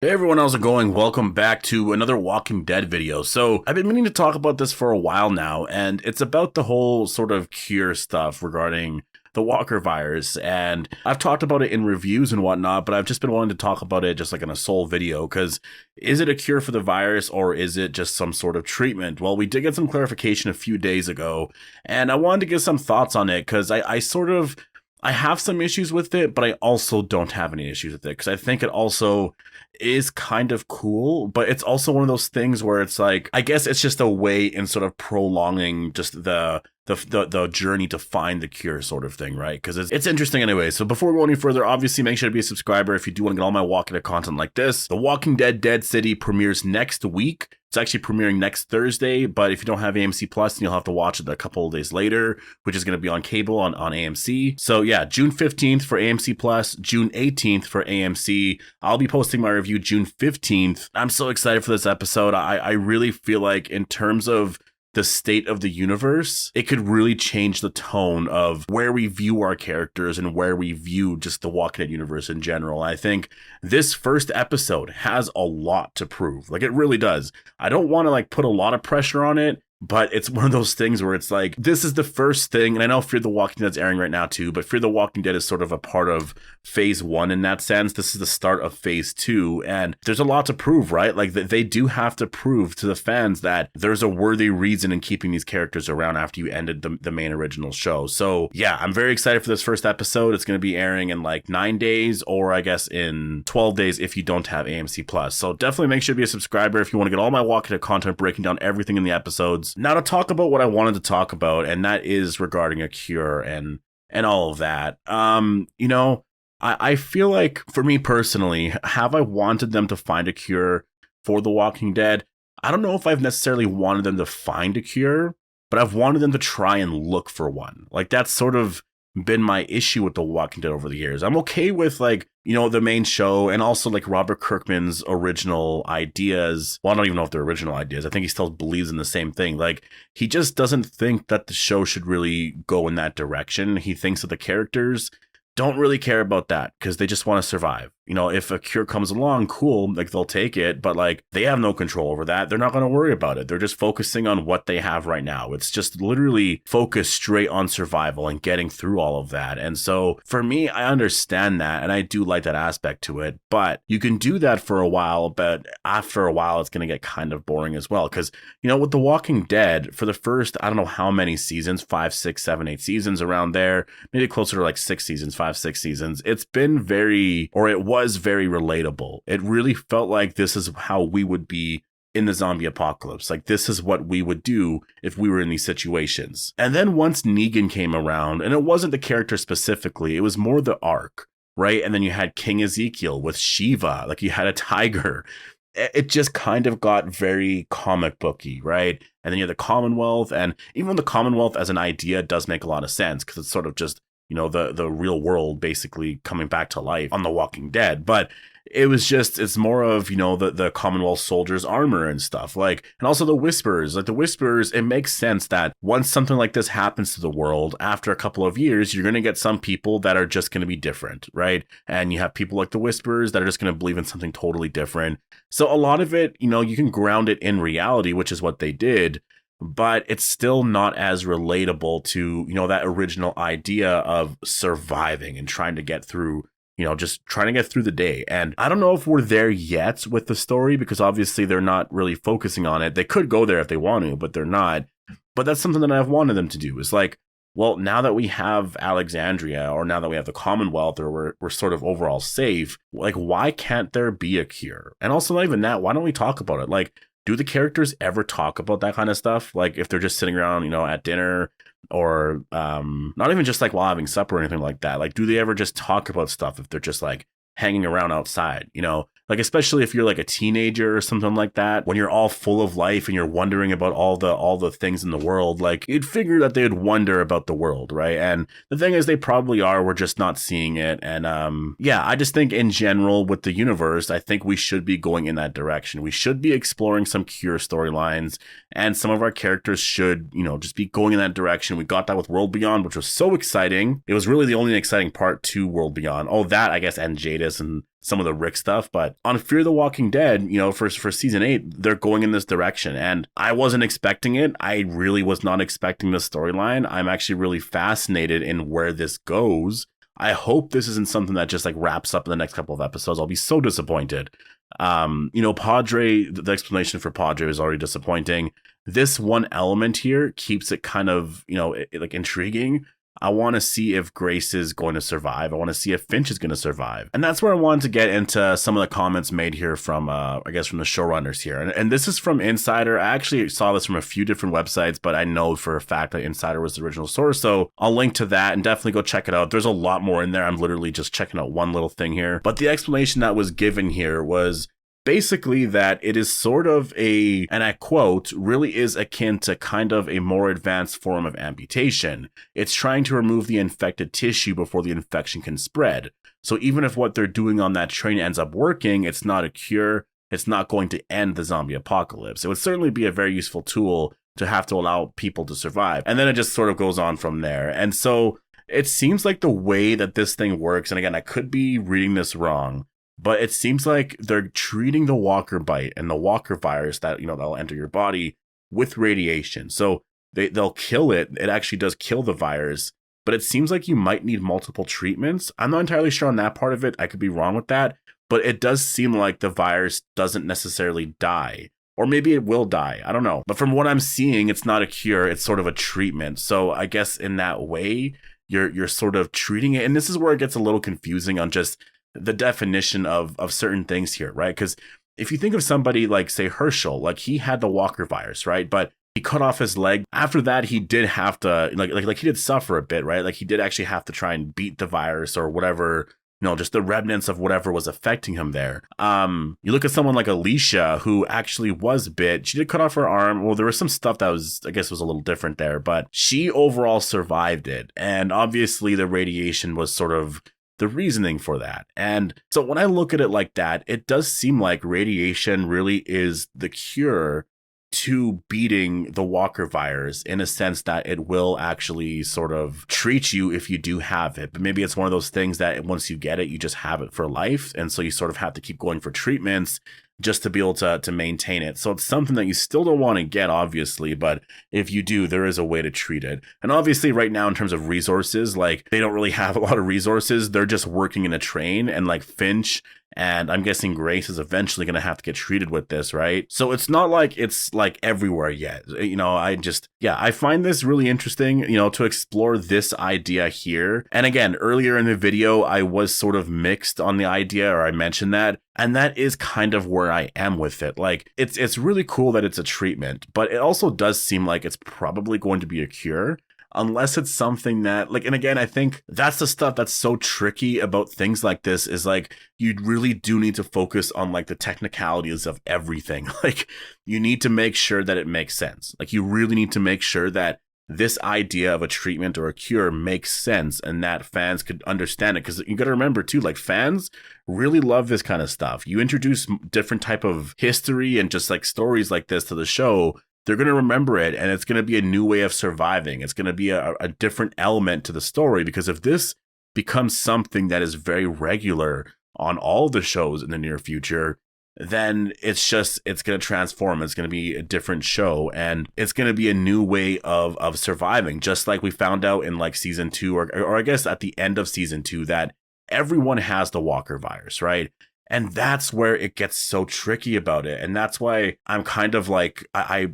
Hey everyone, how's it going? Welcome back to another Walking Dead video. So I've been meaning to talk about this for a while now, and it's about the whole sort of cure stuff regarding the Walker virus. And I've talked about it in reviews and whatnot, but I've just been wanting to talk about it just like in a sole video, because is it a cure for the virus or is it just some sort of treatment? Well, we did get some clarification a few days ago, and I wanted to get some thoughts on it because I have some issues with it, but I also don't have any issues with it because I think it also is kind of cool, but it's also one of those things where it's like, I guess it's just a way in sort of prolonging just the journey to find the cure sort of thing, right? Because it's interesting anyway. So before we go any further, obviously make sure to be a subscriber if you do want to get all my Walking Dead content like this. The Walking Dead Dead City premieres next week. It's actually premiering next Thursday, but if you don't have AMC Plus, then you'll have to watch it a couple of days later, which is going to be on cable on AMC. So yeah, June 15th for AMC Plus, June 18th for AMC. I'll be posting my review June 15th. I'm so excited for this episode. I really feel like in terms of the state of the universe, it could really change the tone of where we view our characters and where we view just the Walking Dead universe in general. I think this first episode has a lot to prove. Like, it really does. I don't want to like put a lot of pressure on it, but it's one of those things where it's like, this is the first thing, and I know Fear the Walking Dead's airing right now too, but Fear the Walking Dead is sort of a part of phase one in that sense. This is the start of phase two, and there's a lot to prove, right? Like, they do have to prove to the fans that there's a worthy reason in keeping these characters around after you ended the main original show. So yeah, I'm very excited for this first episode. It's going to be airing in like 9 days, or I guess in 12 days if you don't have AMC Plus. So definitely make sure to be a subscriber if you want to get all my Walking Dead content, breaking down everything in the episodes. Now to talk about what I wanted to talk about, and that is regarding a cure and all of that. I feel like for me personally, have I wanted them to find a cure for The Walking Dead? I don't know if I've necessarily wanted them to find a cure, but I've wanted them to try and look for one. Like, that's sort of been my issue with The Walking Dead over the years. I'm okay with like, the main show and also like Robert Kirkman's original ideas. Well, I don't even know if they're original ideas. I think he still believes in the same thing. Like, he just doesn't think that the show should really go in that direction. He thinks that the characters don't really care about that because they just want to survive. If a cure comes along, cool, like they'll take it, but like they have no control over that. They're not going to worry about it. They're just focusing on what they have right now. It's just literally focused straight on survival and getting through all of that. And so for me, I understand that, and I do like that aspect to it, but you can do that for a while, but after a while, it's going to get kind of boring as well. Because, with The Walking Dead, for the first, I don't know how many seasons, 5, 6, 7, 8 seasons around there, maybe closer to like 6 seasons, 5, 6 seasons, it was very relatable. It really felt like this is how we would be in the zombie apocalypse. Like, this is what we would do if we were in these situations. And then once Negan came around, and it wasn't the character specifically, it was more the arc, right? And then you had King Ezekiel with Shiva, like you had a tiger. It just kind of got very comic booky, right? And then you had the Commonwealth, and even the Commonwealth as an idea does make a lot of sense because it's sort of just the real world basically coming back to life on The Walking Dead. But it's more of, the Commonwealth soldiers' armor and stuff, like, and also the Whisperers. Like, the Whisperers, it makes sense that once something like this happens to the world, after a couple of years, you're going to get some people that are just going to be different, right? And you have people like the Whisperers that are just going to believe in something totally different. So a lot of it, you can ground it in reality, which is what they did, but it's still not as relatable to, that original idea of surviving and trying to get through, just trying to get through the day. And I don't know if we're there yet with the story, because obviously they're not really focusing on it. They could go there if they want to, but they're not. But that's something that I've wanted them to do, is like, well, now that we have Alexandria, or now that we have the Commonwealth, or we're sort of overall safe, like, why can't there be a cure? And also, not even that, why don't we talk about it? Like, do the characters ever talk about that kind of stuff? Like, if they're just sitting around, at dinner, or not even just like while having supper or anything like that. Like, do they ever just talk about stuff if they're just like hanging around outside, like, especially if you're like a teenager or something like that, when you're all full of life and you're wondering about all the things in the world, like, you'd figure that they'd wonder about the world, right? And the thing is, they probably are, we're just not seeing it. And yeah, I just think in general with the universe, I think we should be going in that direction. We should be exploring some cure storylines, and some of our characters should, just be going in that direction. We got that with World Beyond, which was so exciting. It was really the only exciting part to World Beyond. Oh, that, I guess, and Jadis and some of the Rick stuff. But on Fear the Walking Dead, you know, for season 8, they're going in this direction, and I wasn't expecting it. I really was not expecting the storyline. I'm actually really fascinated in where this goes. I hope this isn't something that just like wraps up in the next couple of episodes. I'll be so disappointed. You know, Padre, the explanation for Padre was already disappointing. This one element here keeps it kind of, you know, like intriguing. I want to see if Grace is going to survive. I want to see if Finch is going to survive. And that's where I wanted to get into some of the comments made here from, I guess, from the showrunners here. And this is from Insider. I actually saw this from a few different websites, but I know for a fact that Insider was the original source. So I'll link to that and definitely go check it out. There's a lot more in there. I'm literally just checking out one little thing here. But the explanation that was given here was basically that it is sort of a, and I quote, really is akin to kind of a more advanced form of amputation. It's trying to remove the infected tissue before the infection can spread. So even if what they're doing on that train ends up working, it's not a cure. It's not going to end the zombie apocalypse. It would certainly be a very useful tool to have to allow people to survive. And then it just sort of goes on from there. And so it seems like the way that this thing works, and again, I could be reading this wrong, but it seems like they're treating the walker bite and the walker virus that, you know, that'll enter your body with radiation. So they'll kill it. It actually does kill the virus, but it seems like you might need multiple treatments. I'm not entirely sure on that part of it. I could be wrong with that, but it does seem like the virus doesn't necessarily die. Or maybe it will die. I don't know. But from what I'm seeing, it's not a cure. It's sort of a treatment. So I guess in that way, you're sort of treating it. And this is where it gets a little confusing on just the definition of certain things here, right? Because if you think of somebody like, say, Herschel, like he had the Walker virus, right? But he cut off his leg. After that, he did have to, like he did suffer a bit, right? Like he did actually have to try and beat the virus or whatever, you know, just the remnants of whatever was affecting him there. You look at someone like Alicia, who actually was bit. She did cut off her arm. Well, there was some stuff that was, I guess, was a little different there, but she overall survived it. And obviously the radiation was sort of the reasoning for that. And so when I look at it like that, it does seem like radiation really is the cure to beating the Walker virus, in a sense that it will actually sort of treat you if you do have it. But maybe it's one of those things that once you get it, you just have it for life. And so you sort of have to keep going for treatments just to be able to maintain it. So it's something that you still don't want to get, obviously, but if you do, there is a way to treat it. And obviously right now, in terms of resources, like they don't really have a lot of resources. They're just working in a train, and like Finch and I'm guessing Grace is eventually going to have to get treated with this, right? So it's not like it's like everywhere yet. You know, I find this really interesting, you know, to explore this idea here. And again, earlier in the video, I was sort of mixed on the idea, or I mentioned that. And that is kind of where I am with it. Like, it's really cool that it's a treatment, but it also does seem like it's probably going to be a cure. Unless it's something that, like, and again, I think that's the stuff that's so tricky about things like this, is like, you really do need to focus on like the technicalities of everything. Like, you need to make sure that it makes sense. Like, you really need to make sure that this idea of a treatment or a cure makes sense and that fans could understand it. Because you got to remember too, like, fans really love this kind of stuff. You introduce different type of history and just like stories like this to the show, they're going to remember it, and it's going to be a new way of surviving. It's going to be a different element to the story, because if this becomes something that is very regular on all the shows in the near future, then it's going to transform. It's going to be a different show, and it's going to be a new way of surviving, just like we found out in like season 2, or I guess at the end of season 2, that everyone has the Walker virus, right? And that's where it gets so tricky about it. And that's why I'm kind of like,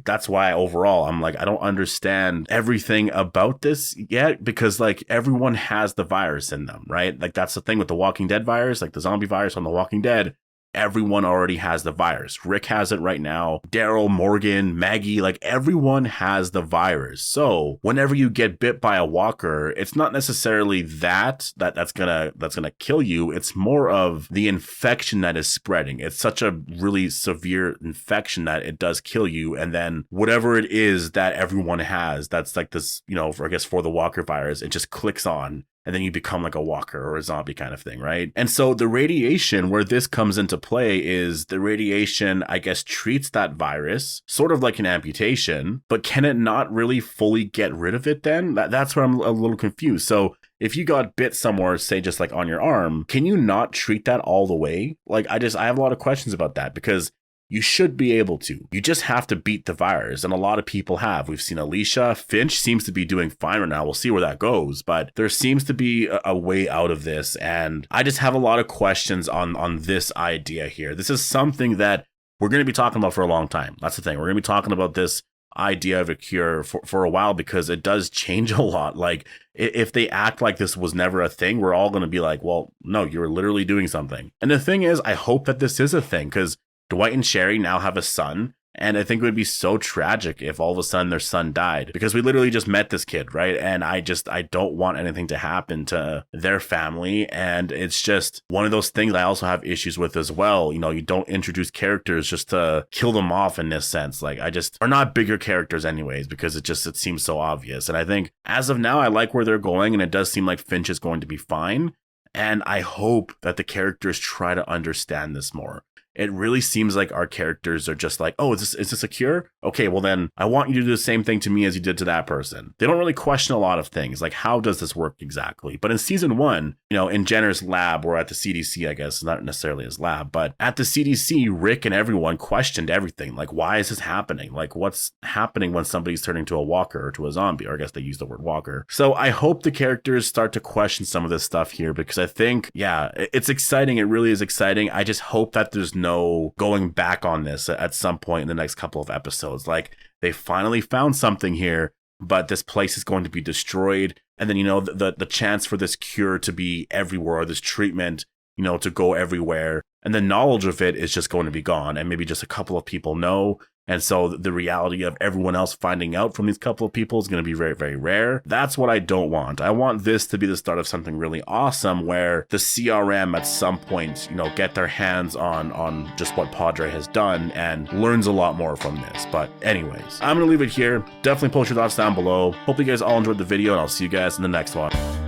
that's why overall, I'm like, I don't understand everything about this yet, because like everyone has the virus in them, right? Like, that's the thing with the Walking Dead virus, like the zombie virus on The Walking Dead. Everyone already has the virus. Rick has it right now. Daryl, Morgan, Maggie, like everyone has the virus. So whenever you get bit by a walker, it's not necessarily that's gonna kill you. It's more of the infection that is spreading. It's such a really severe infection that it does kill you. And then whatever it is that everyone has, that's like this, you know, for the walker virus, it just clicks on. And then you become like a walker or a zombie kind of thing, right? And so the radiation, where this comes into play, is the radiation, I guess, treats that virus, sort of like an amputation, but can it not really fully get rid of it then? That's where I'm a little confused. So if you got bit somewhere, say just like on your arm, can you not treat that all the way? Like, I have a lot of questions about that, because you should be able to. You just have to beat the virus, and a lot of people have. We've seen Alicia. Finch seems to be doing fine right now. We'll see where that goes, but there seems to be a way out of this, and I just have a lot of questions on this idea here. This is something that we're going to be talking about for a long time. That's the thing. We're going to be talking about this idea of a cure for a while, because it does change a lot. Like, if they act like this was never a thing, we're all going to be like, well, no, you're literally doing something. And the thing is, I hope that this is a thing, because Dwight and Sherry now have a son, and I think it would be so tragic if all of a sudden their son died, because we literally just met this kid, right? And I don't want anything to happen to their family, and it's just one of those things I also have issues with as well. You know, you don't introduce characters just to kill them off in this sense. Like, are not bigger characters anyways, because it seems so obvious. And I think as of now, I like where they're going, and it does seem like Finch is going to be fine. And I hope that the characters try to understand this more. It really seems like our characters are just like, oh, is this a cure? Okay, well then I want you to do the same thing to me as you did to that person. They don't really question a lot of things, like how does this work exactly? But in season 1, you know, in Jenner's lab, or at the CDC, I guess, not necessarily his lab, but at the CDC, Rick and everyone questioned everything. Like, why is this happening? Like, what's happening when somebody's turning to a walker or to a zombie? Or I guess they use the word walker. So I hope the characters start to question some of this stuff here, because I think, yeah, it's exciting. It really is exciting. I just hope that there's no going back on this at some point in the next couple of episodes. Like, they finally found something here, but this place is going to be destroyed. And then, you know, the chance for this cure to be everywhere, or this treatment, you know, to go everywhere, and the knowledge of it is just going to be gone. And maybe just a couple of people know. And so the reality of everyone else finding out from these couple of people is going to be very, very rare. That's what I don't want. I want this to be the start of something really awesome, where the CRM at some point, you know, get their hands on just what Padre has done and learns a lot more from this. But anyways, I'm going to leave it here. Definitely post your thoughts down below. Hope you guys all enjoyed the video, and I'll see you guys in the next one.